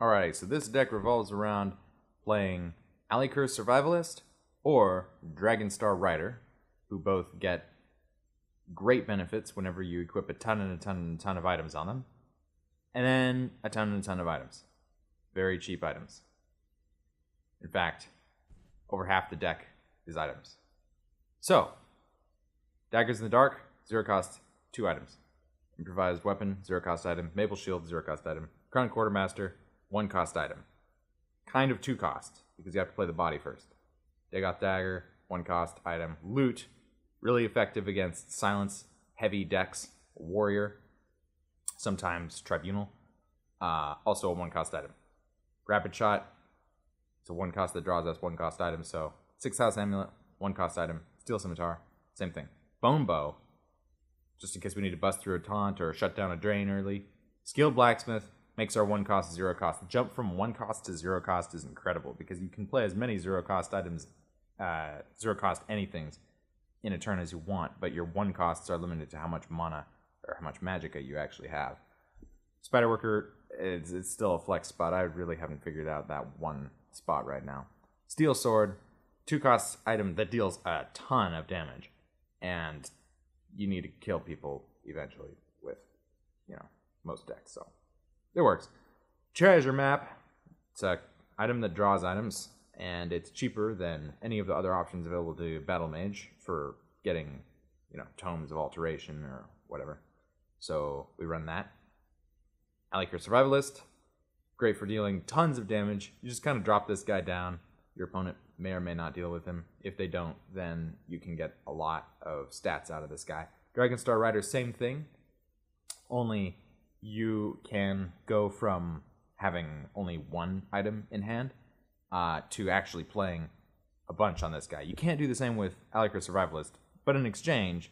Alright, so this deck revolves around playing Hlaalu Survivalist or Dragonstar Rider, who both get great benefits whenever you equip a ton and a ton and a ton of items on them, and then a ton and a ton of items. Very cheap items. In fact, over half the deck is items. So, Daggers in the Dark, 0 cost, 2 items. Improvised Weapon, 0 cost item. Maple Shield, 0 cost item. Crown Quartermaster, 1 cost item. Kind of 2 cost, because you have to play the body first. Dagoth Dagger, 1 cost item. Loot, really effective against silence, heavy decks, warrior, sometimes Tribunal. Also a 1 cost item. Rapid Shot, it's a 1 cost that draws us 1 cost item, so 6 house amulet, 1 cost item. Steel Scimitar, same thing. Bone Bow, just in case we need to bust through a taunt or shut down a drain early. Skilled Blacksmith makes our 1 cost 0 cost. The jump from 1 cost to 0 cost is incredible because you can play as many 0 cost items, 0 cost anythings in a turn as you want, but your 1 costs are limited to how much mana or how much magicka you actually have. Spiderworker, it's still a flex spot. I really haven't figured out that one spot right now. Steel Sword, 2 cost item that deals a ton of damage, and you need to kill people eventually with, most decks, so it works. Treasure Map, it's an item that draws items, and it's cheaper than any of the other options available to Battlemage for getting, Tomes of Alteration or whatever. So we run that. Hlaalu Survivalist, great for dealing tons of damage. You just kind of drop this guy down. Your opponent may or may not deal with him. If they don't, then you can get a lot of stats out of this guy. Dragonstar Rider, same thing, only you can go from having only 1 item in hand to actually playing a bunch on this guy. You can't do the same with Hlaalu Survivalist, but in exchange,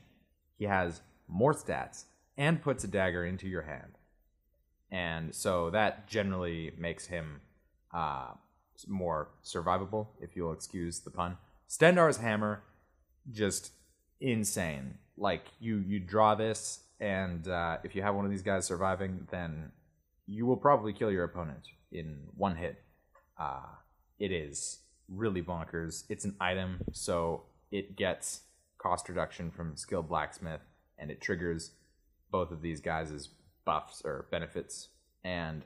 he has more stats and puts a dagger into your hand. And so that generally makes him more survivable, if you'll excuse the pun. Stendarr's Hammer, just insane. Like, you draw this, and if you have one of these guys surviving, then you will probably kill your opponent in 1 hit. It is really bonkers. It's an item, so it gets cost reduction from Skilled Blacksmith, and it triggers both of these guys' buffs or benefits. And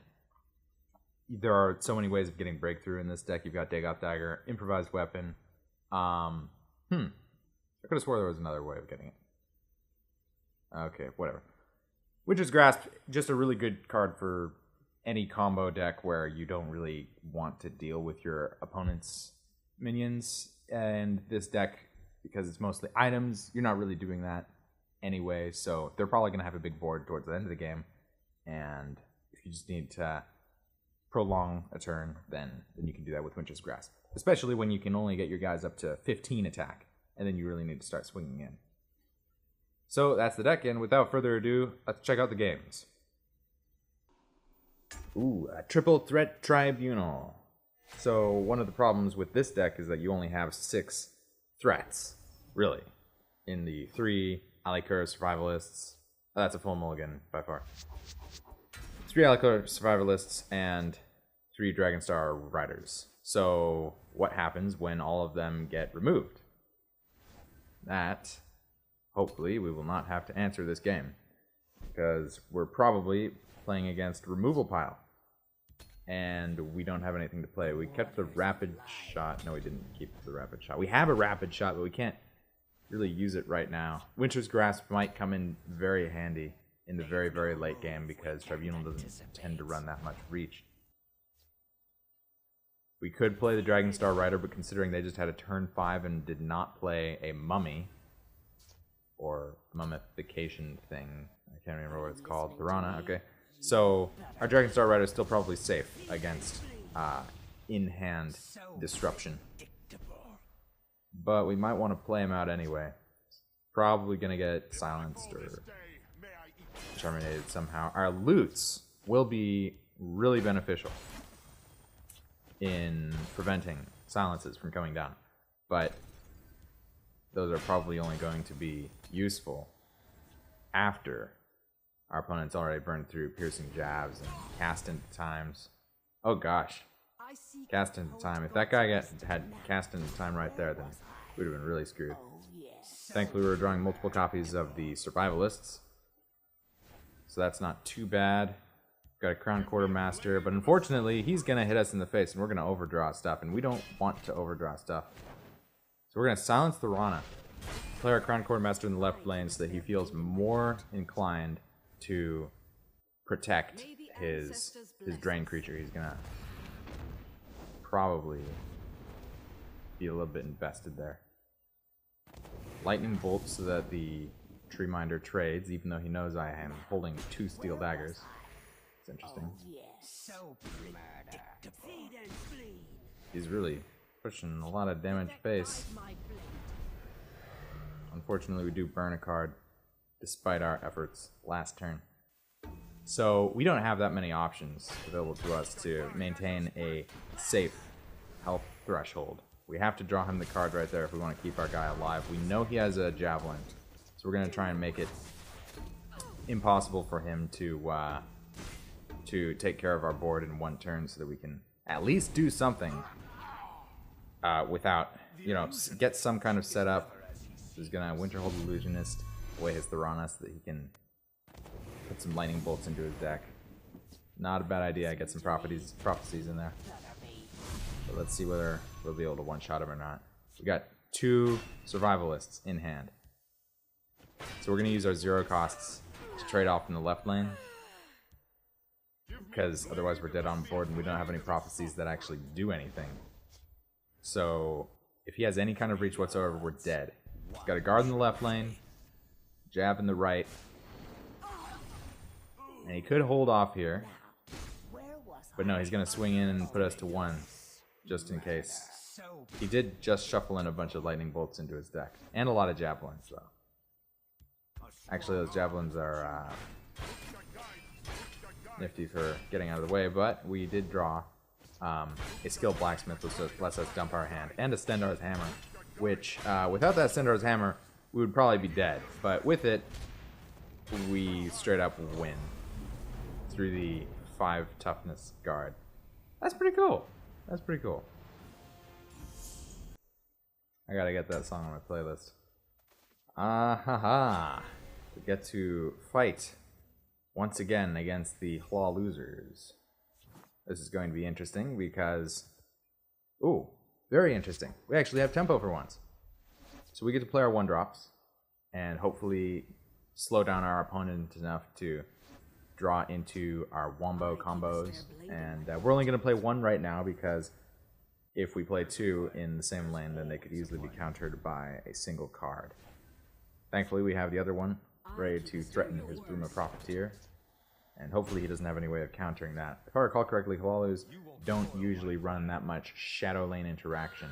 there are so many ways of getting breakthrough in this deck. You've got Dagoth Dagger, Improvised Weapon. I could have swore there was another way of getting it. Okay, whatever. Witcher's Grasp, just a really good card for any combo deck where you don't really want to deal with your opponent's minions. And this deck, because it's mostly items, you're not really doing that anyway. So they're probably going to have a big board towards the end of the game. And if you just need to prolong a turn, then you can do that with Witcher's Grasp. Especially when you can only get your guys up to 15 attack, and then you really need to start swinging in. So that's the deck, and without further ado, let's check out the games. Ooh, a triple threat Tribunal. So one of the problems with this deck is that you only have 6 threats, really, in the 3 Hlaalu Survivalists. Oh, that's a full mulligan by far. 3 Hlaalu Survivalists and 3 Dragonstar Riders. So what happens when all of them get removed? That, hopefully, we will not have to answer this game, because we're probably playing against Removal Pile, and we don't have anything to play. We kept the Rapid Shot. No, we didn't keep the Rapid Shot. We have a Rapid Shot, but we can't really use it right now. Witcher's Grasp might come in very handy in the very, very late game, because Tribunal doesn't tend to run that much reach. We could play the Dragonstar Rider, but considering they just had a turn 5 and did not play a mummy, or mummification thing, I can't remember what it's called, Piranha, okay. So our Dragonstar Rider is still probably safe against in-hand disruption. But we might want to play him out anyway. Probably going to get silenced or terminated somehow. Our loots will be really beneficial in preventing silences from coming down, but those are probably only going to be useful after our opponent's already burned through piercing jabs and cast into times. Oh gosh. Cast into time. If that guy had cast into time right there, then we'd have been really screwed. Thankfully, we were drawing multiple copies of the Survivalists, so that's not too bad. Got a Crown Quartermaster, but unfortunately, he's going to hit us in the face, and we're going to overdraw stuff, and we don't want to overdraw stuff. So we're going to silence the Rana. Play our Crown Quartermaster in the left lane so that he feels more inclined to protect his Drain creature. He's going to probably be a little bit invested there. Lightning Bolt so that the Tree Minder trades, even though he knows I am holding 2 Steel Daggers. It's interesting. He's really pushing a lot of damage base. Unfortunately, we do burn a card, despite our efforts last turn. So we don't have that many options available to us to maintain a safe health threshold. We have to draw him the card right there if we want to keep our guy alive. We know he has a Javelin, so we're going to try and make it impossible for him to take care of our board in 1 turn so that we can at least do something without, you know, get some kind of setup. He's going to Winterhold Illusionist away his Thorana so that he can put some Lightning Bolts into his deck. Not a bad idea. Get some prophecies in there. But let's see whether we'll be able to one-shot him or not. We got 2 Survivalists in hand. So we're going to use our 0 costs to trade off in the left lane, because otherwise we're dead on board and we don't have any prophecies that actually do anything. So if he has any kind of reach whatsoever, we're dead. He's got a guard in the left lane, jab in the right, and he could hold off here, but no, he's going to swing in and put us to 1 just in case. He did just shuffle in a bunch of Lightning Bolts into his deck, and a lot of Javelins though. Actually, those Javelins are nifty for getting out of the way, but we did draw a Skilled Blacksmith, which lets us dump our hand, and a Stendarr's Hammer, which, without that Stendarr's Hammer, we would probably be dead, but with it, we straight up win through the 5 toughness guard. That's pretty cool. That's pretty cool. I gotta get that song on my playlist. We get to fight once again against the Hlaaluzers. This is going to be interesting because... Ooh, very interesting. We actually have tempo for once. So we get to play our 1-drops and hopefully slow down our opponent enough to draw into our wombo combos. And we're only going to play 1 right now because if we play 2 in the same lane, then they could easily be countered by a single card. Thankfully, we have the other one ready to threaten his Boomer Profiteer, and hopefully he doesn't have any way of countering that. If I recall correctly, Hlaalus don't usually run that much Shadow Lane interaction.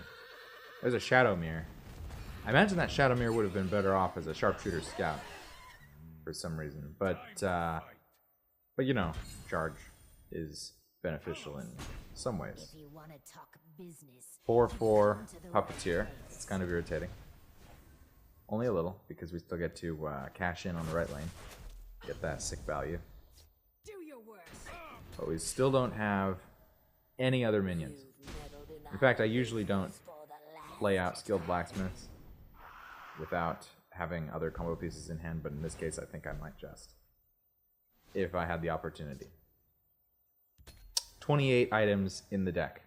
There's a Shadow Mirror. I imagine that Shadow Mirror would have been better off as a Sharpshooter Scout for some reason, but you know, charge is beneficial in some ways. 4/4 Puppeteer. It's kind of irritating. Only a little, because we still get to cash in on the right lane. Get that sick value. But we still don't have any other minions. In fact, I usually don't play out Skilled Blacksmiths without having other combo pieces in hand, but in this case I think I might just, if I had the opportunity. 28 items in the deck.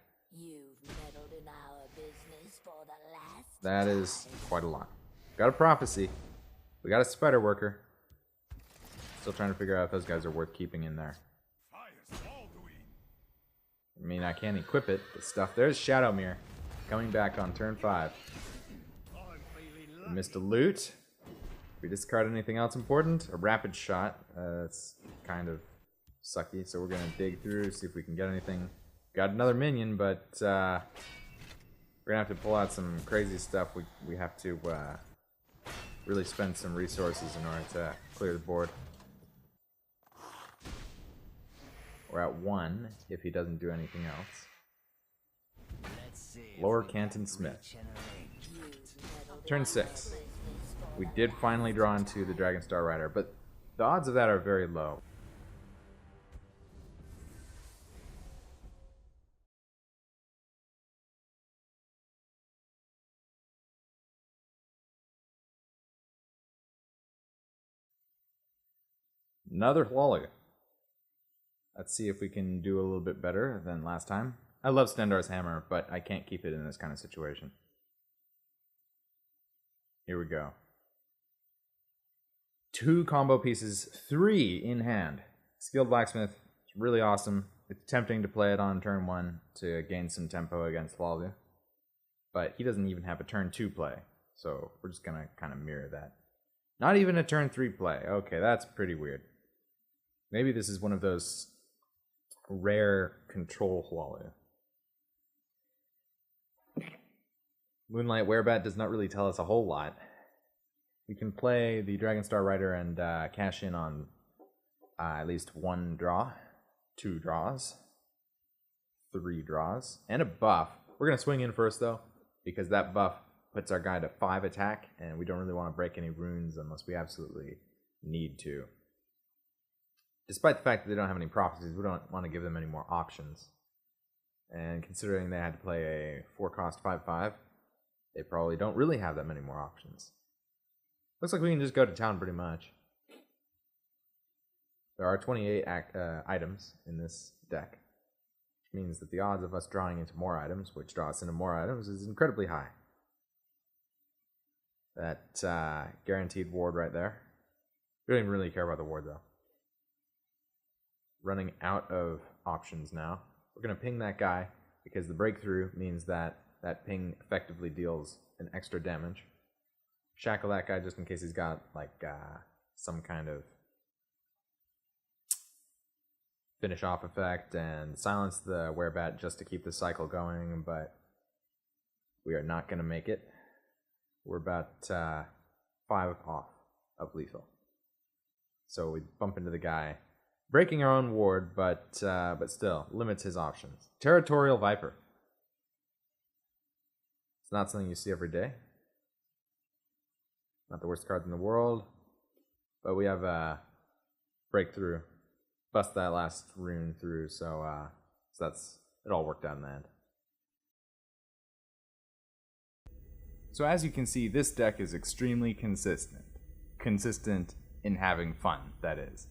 That is quite a lot. Got a Prophecy. We got a Spider Worker. Still trying to figure out if those guys are worth keeping in there. I mean, I can't equip it, but stuff. There's Shadow Mirror coming back on turn 5. We missed a loot. We discard anything else important? A Rapid Shot. That's kind of sucky, so we're going to dig through, see if we can get anything. Got another minion, but we're going to have to pull out some crazy stuff. We have to really spend some resources in order to clear the board. We're at 1 if he doesn't do anything else. Lower Canton Smith. Turn 6. We did finally draw into the Dragonstar Rider, but the odds of that are very low. Another Hlaalu. Let's see if we can do a little bit better than last time. I love Stendarr's Hammer, but I can't keep it in this kind of situation. Here we go. 2 combo pieces, 3 in hand. Skilled Blacksmith is really awesome. It's tempting to play it on turn 1 to gain some tempo against Hlaalu. But he doesn't even have a turn 2 play, so we're just going to kind of mirror that. Not even a turn 3 play. Okay, that's pretty weird. Maybe this is one of those rare control Hlaalu. Moonlight Werebat does not really tell us a whole lot. We can play the Dragonstar Rider and cash in on at least 1 draw, 2 draws, 3 draws, and a buff. We're going to swing in first, though, because that buff puts our guy to 5 attack, and we don't really want to break any runes unless we absolutely need to. Despite the fact that they don't have any prophecies, we don't want to give them any more options. And considering they had to play a 4-cost 5/5, they probably don't really have that many more options. Looks like we can just go to town pretty much. There are 28 items in this deck, which means that the odds of us drawing into more items, which draw us into more items, is incredibly high. That guaranteed ward right there. We don't even really care about the ward, though. Running out of options now. We're going to ping that guy, because the breakthrough means that that ping effectively deals an extra damage. Shackle that guy just in case he's got, like, some kind of finish off effect, and silence the Werebat just to keep the cycle going, but we are not going to make it. We're about 5 off of lethal. So we bump into the guy, breaking our own ward, but still limits his options. Territorial Viper. It's not something you see every day. Not the worst card in the world, but we have a breakthrough. Bust that last rune through, so that's it. All worked out in the end. So as you can see, this deck is extremely consistent. Consistent in having fun, that is.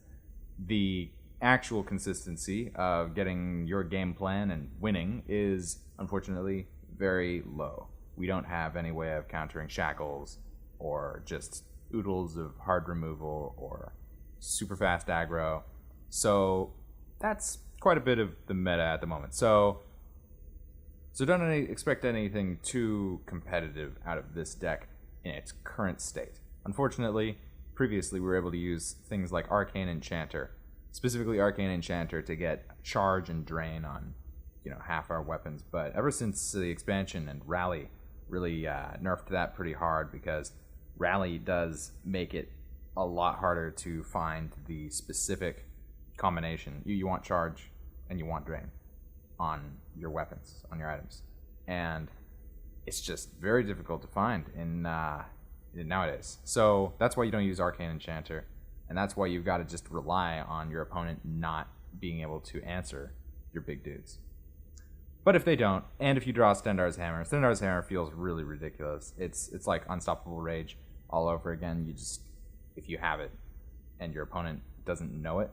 The actual consistency of getting your game plan and winning is, unfortunately, very low. We don't have any way of countering shackles, or just oodles of hard removal, or super fast aggro. So that's quite a bit of the meta at the moment. So don't expect anything too competitive out of this deck in its current state. Unfortunately, previously we were able to use things like Arcane Enchanter, specifically Arcane Enchanter, to get charge and drain on, half our weapons. But ever since the expansion and Rally really nerfed that pretty hard, because Rally does make it a lot harder to find the specific combination. You want charge and you want drain on your weapons, on your items, and it's just very difficult to find in nowadays. So that's why you don't use Arcane Enchanter, and that's why you've got to just rely on your opponent not being able to answer your big dudes. But if they don't, and if you draw Stendarr's Hammer feels really ridiculous. It's like Unstoppable Rage all over again. If you have it and your opponent doesn't know it,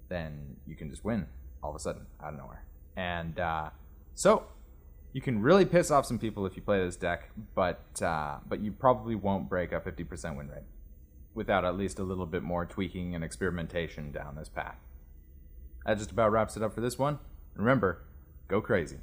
then you can just win all of a sudden out of nowhere. And so you can really piss off some people if you play this deck, but you probably won't break a 50% win rate without at least a little bit more tweaking and experimentation down this path. That just about wraps it up for this one. Remember, go crazy.